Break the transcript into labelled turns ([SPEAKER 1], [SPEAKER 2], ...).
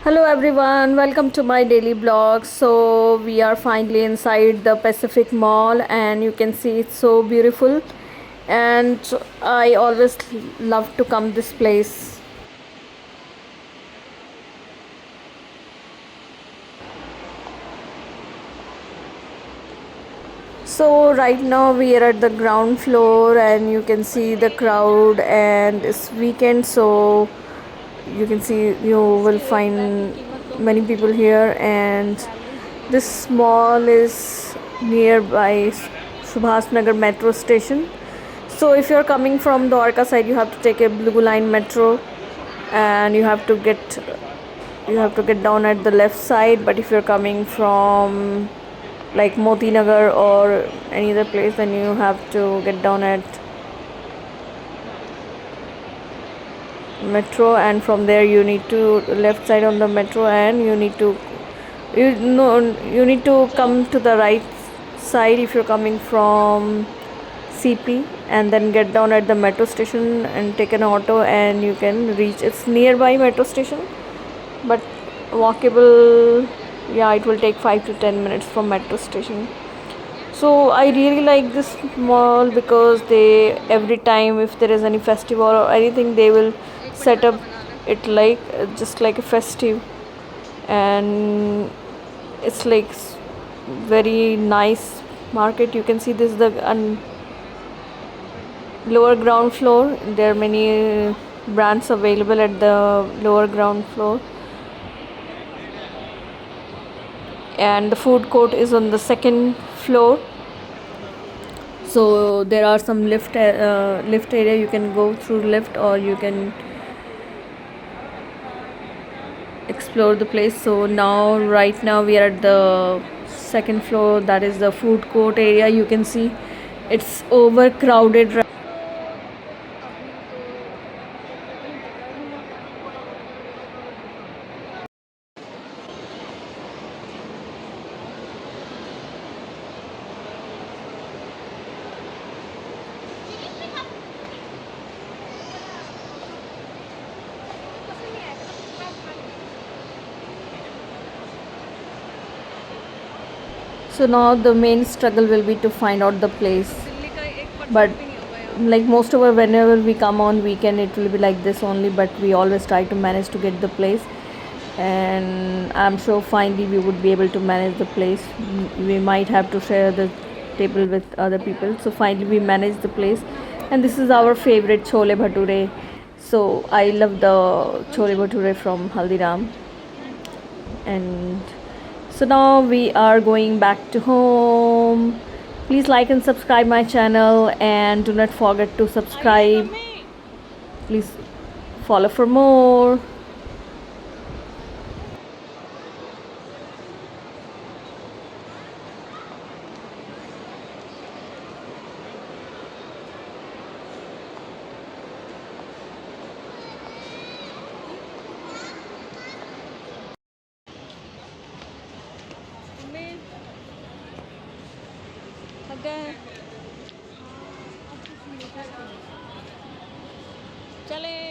[SPEAKER 1] Hello everyone, welcome to my daily blog. So we are finally inside the Pacific Mall and you can see it's so beautiful and I always love to come this place. So right now we are at the ground floor and you can see the crowd and it's weekend, so you can see you will find many people here, and this mall is nearby Subhas Nagar metro station. So if you're coming from the Dwarka side, you have to take a blue line metro and you have to get down at the left side. But if you're coming from like Moti Nagar or any other place, then you have to get down at metro, and from there you need to left side on the metro, and you need to come to the right side if you're coming from CP, and then get down at the metro station and take an auto and you can reach. It's nearby metro station, but walkable. Yeah, it will take 5 to 10 minutes from metro station. So I really like this mall because they, every time if there is any festival or anything, they will set up it like just like a festive, and it's like very nice market. You can see this is the lower ground floor. There are many brands available at the lower ground floor, and the food court is on the second floor. So there are some lift area. You can go through lift or you can explore the place. So now right now we are at the second floor, that is the food court area. You can see it's overcrowded. So now the main struggle will be to find out the place. But like most of our, whenever we come on weekend, it will be like this only, but we always try to manage to get the place, and I'm sure finally we would be able to manage the place. We might have to share the table with other people, so finally we manage the place. And this is our favorite chole bhature. So I love the chole bhature from Haldiram. And so now we are going back to home. Please like and subscribe my channel, and do not forget to subscribe. Please follow for more. चले